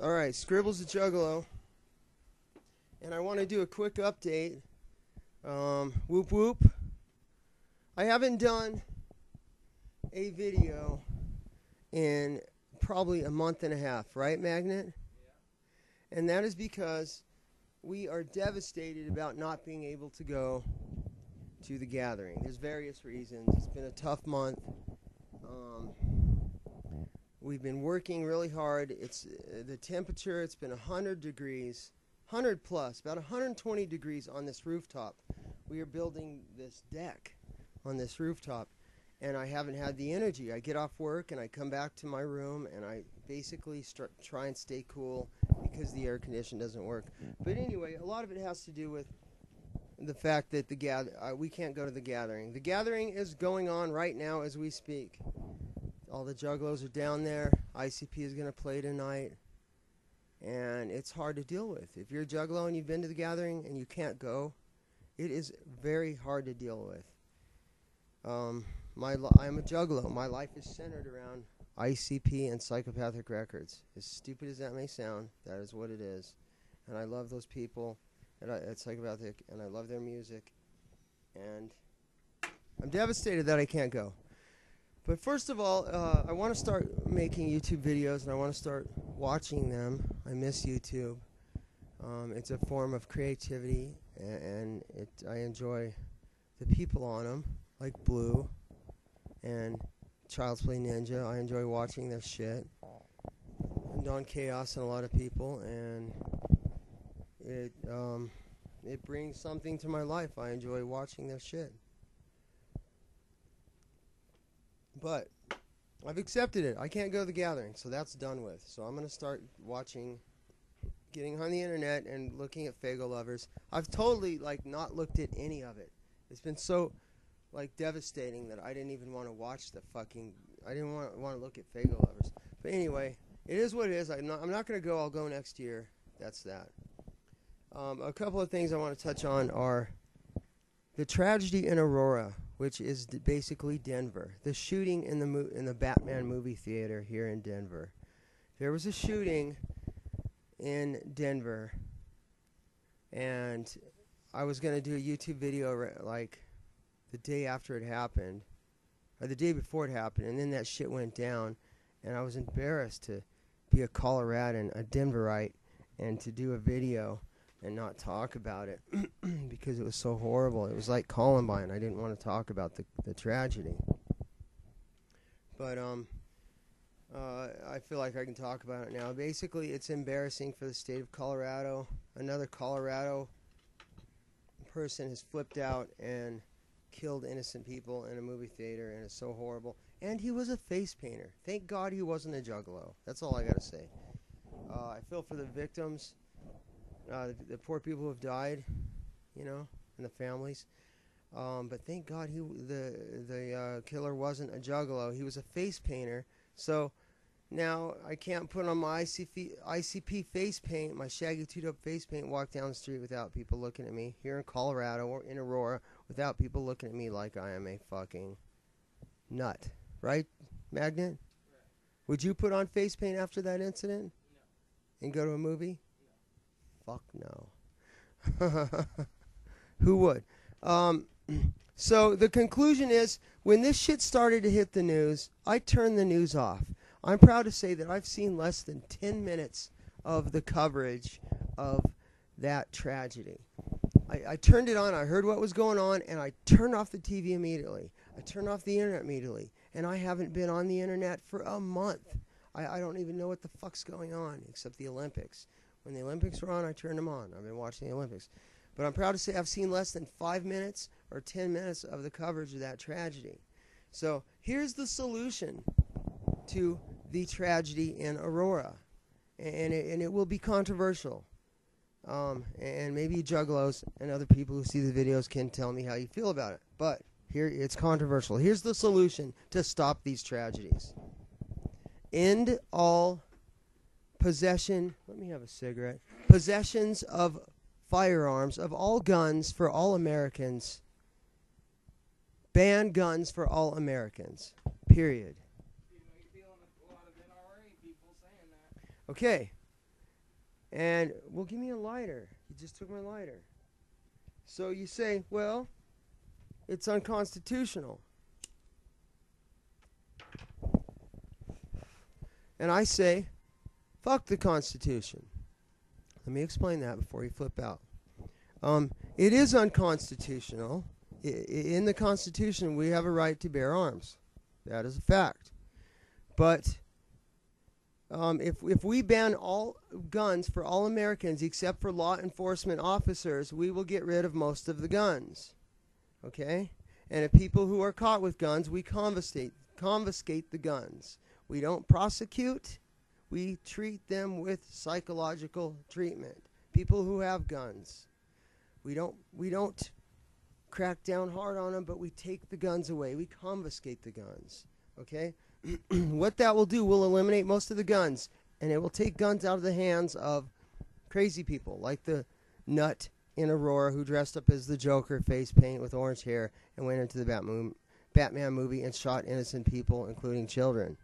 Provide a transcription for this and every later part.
All right, Scribbles the Juggalo. And I want to do a quick update. Whoop whoop. I haven't done a video in probably a month and a half, right, Magnet? Yeah. And that is because we are devastated about not being able to go to the gathering. There's various reasons. It's been a tough month. We've been working really hard. It's the temperature, it's been 100 degrees, 100 plus, about 120 degrees on this rooftop. We are building this deck on this rooftop, and I haven't had the energy. I get off work and I come back to my room and I basically try and stay cool because the air condition doesn't work. But anyway, a lot of it has to do with the fact that we can't go to the gathering. The gathering is going on right now as we speak. All the juggalos are down there. ICP is going to play tonight. And it's hard to deal with. If you're a juggalo and you've been to the gathering and you can't go, it is very hard to deal with. I'm a juggalo. My life is centered around ICP and psychopathic records. As stupid as that may sound, that is what it is. And I love those people at psychopathic, and I love their music. And I'm devastated that I can't go. But first of all, I want to start making YouTube videos, and I want to start watching them. I miss YouTube. It's a form of creativity, and I enjoy the people on them, like Blue and Child's Play Ninja. I enjoy watching their shit. And Don Chaos and a lot of people, and it brings something to my life. I enjoy watching their shit. But I've accepted it. I can't go to the gathering, so that's done with. So I'm going to start getting on the internet and looking at Fago lovers. I've totally, not looked at any of it. It's been so, devastating that I didn't even want to watch I didn't want to look at Fago lovers. But anyway, it is what it is. I'm not going to go. I'll go next year. That's that. A couple of things I want to touch on are the tragedy in Aurora, which is basically Denver. The shooting in the Batman movie theater here in Denver. There was a shooting in Denver, and I was going to do a YouTube video the day after it happened, or the day before it happened, and then that shit went down, and I was embarrassed to be a Coloradan, a Denverite, and to do a video and not talk about it because it was so horrible. It was like Columbine. I didn't want to talk about the tragedy. But I feel like I can talk about it now. Basically, it's embarrassing for the state of Colorado. Another Colorado person has flipped out and killed innocent people in a movie theater, and it's so horrible. And he was a face painter. Thank God he wasn't a juggalo. That's all I got to say. I feel for the victims. The poor people who have died, and the families. But thank God the killer wasn't a juggalo. He was a face painter. So now I can't put on my ICP face paint, my shaggy two-dope face paint, and walk down the street without people looking at me here in Colorado or in Aurora without people looking at me like I am a fucking nut. Right, Magnet? Right. Would you put on face paint after that incident? No. And go to a movie? Fuck no. Who would? So the conclusion is, when this shit started to hit the news, I turned the news off. I'm proud to say that I've seen less than 10 minutes of the coverage of that tragedy. I turned it on, I heard what was going on, and I turned off the TV immediately. I turned off the internet immediately. And I haven't been on the internet for a month. I don't even know what the fuck's going on, except the Olympics. When the Olympics were on, I turned them on. I've been watching the Olympics. But I'm proud to say I've seen less than 5 minutes or 10 minutes of the coverage of that tragedy. So here's the solution to the tragedy in Aurora. And it will be controversial. And maybe juggalos and other people who see the videos can tell me how you feel about it. But here, it's controversial. Here's the solution to stop these tragedies. End all possession, let me have a cigarette, possessions of firearms, of all guns for all Americans. Ban guns for all Americans. Period. Okay. And, well, give me a lighter. You just took my lighter. So you say, well, it's unconstitutional. And I say, fuck the Constitution. Let me explain that before you flip out. It is unconstitutional. In the Constitution, we have a right to bear arms. That is a fact. But if we ban all guns for all Americans except for law enforcement officers, we will get rid of most of the guns. Okay? And if people who are caught with guns, we confiscate the guns. We don't prosecute. We treat them with psychological treatment. People who have guns. We don't crack down hard on them, but we take the guns away. We confiscate the guns. Okay? What that will do will eliminate most of the guns, and it will take guns out of the hands of crazy people, like the nut in Aurora who dressed up as the Joker, face paint with orange hair, and went into the Batman movie and shot innocent people, including children.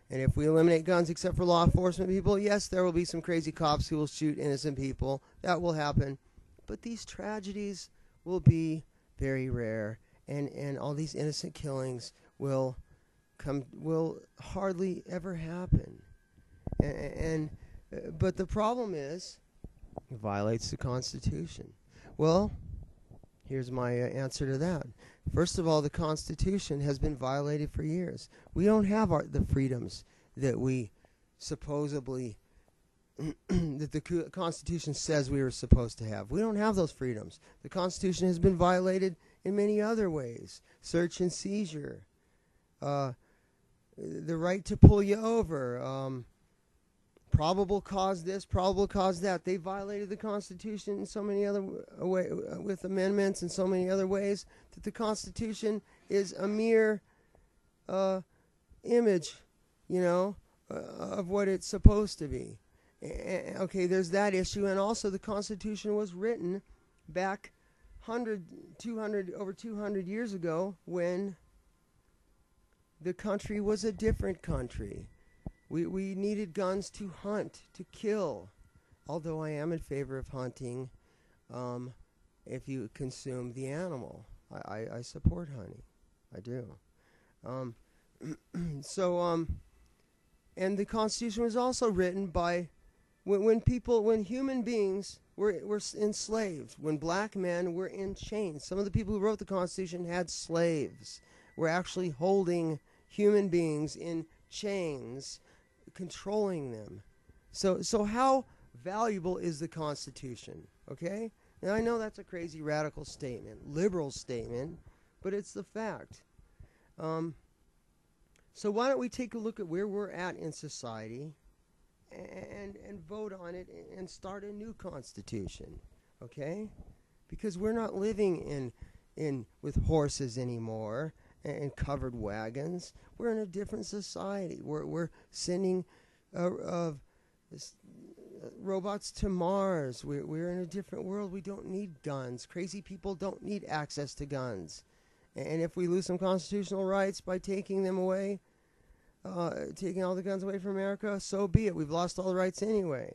And if we eliminate guns except for law enforcement people, yes, there will be some crazy cops who will shoot innocent people. That will happen. But these tragedies will be very rare, and all these innocent killings will hardly ever happen. But the problem is, it violates the Constitution. Well, here's my answer to that. First of all, the Constitution has been violated for years. We don't have the freedoms that we supposedly that the Constitution says we were supposed to have. We don't have those freedoms. The Constitution has been violated in many other ways. Search and seizure, the right to pull you over, probable cause this, probable cause that. They violated the Constitution in so many other ways, with amendments and so many other ways, that the Constitution is a mere image, of what it's supposed to be. Okay, there's that issue, and also the Constitution was written back over 200 years ago when the country was a different country. We needed guns to hunt, to kill, although I am in favor of hunting if you consume the animal. I support hunting. I do. And the Constitution was also written by when human beings were enslaved, when black men were in chains. Some of the people who wrote the Constitution had slaves, were actually holding human beings in chains, controlling them. So how valuable is the Constitution? Okay? Now I know that's a crazy radical statement, liberal statement, but it's the fact. So why don't we take a look at where we're at in society and vote on it and start a new Constitution, okay? Because we're not living in with horses anymore and covered wagons. We're in a different society. We're sending robots to Mars. We're in a different world. We don't need guns. Crazy people don't need access to guns. And if we lose some constitutional rights by taking them away, taking all the guns away from America, so be it. We've lost all the rights anyway.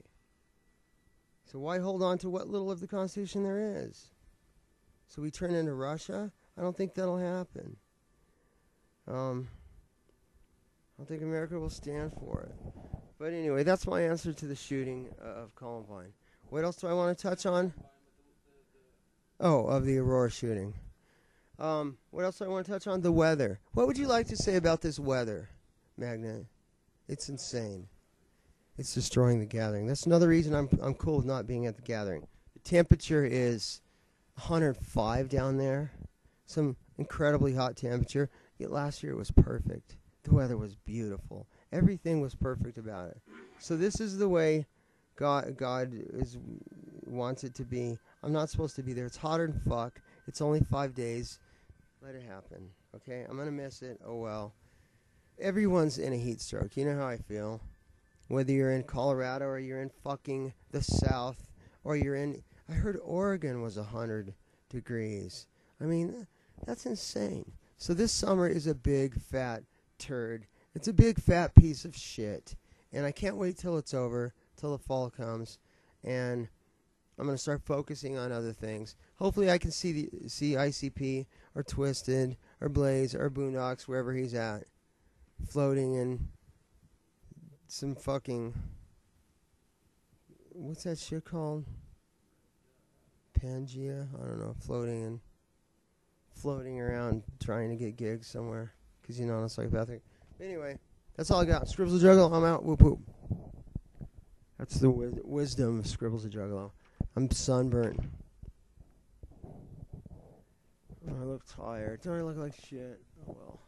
So why hold on to what little of the Constitution there is? So we turn into Russia? I don't think that'll happen. I don't think America will stand for it. But anyway, that's my answer to the shooting of Columbine. What else do I want to touch on? Oh, of the Aurora shooting. What else do I want to touch on? The weather. What would you like to say about this weather, Magnet? It's insane. It's destroying the gathering. That's another reason I'm cool with not being at the gathering. The temperature is 105 down there. Some incredibly hot temperature. Yet last year it was perfect. The weather was beautiful. Everything was perfect about it. So this is the way God wants it to be. I'm not supposed to be there. It's hotter than fuck. It's only 5 days. Let it happen. Okay? I'm going to miss it. Oh well. Everyone's in a heat stroke. You know how I feel. Whether you're in Colorado or you're in fucking the South or you're in... I heard Oregon was 100 degrees. I mean, that's insane. So this summer is a big fat turd. It's a big fat piece of shit. And I can't wait till it's over, till the fall comes, and I'm going to start focusing on other things. Hopefully I can see ICP or Twisted or Blaze or Boondocks, wherever he's at, floating in some fucking, what's that shit called? Pangea? I don't know, floating around trying to get gigs somewhere, because you know I'm psychopathic. Anyway, that's all I got. Scribbles the Juggalo, I'm out. Whoop whoop. That's the wisdom of Scribbles the Juggalo. I'm sunburnt. Oh, I look tired. Don't I look like shit? Oh well.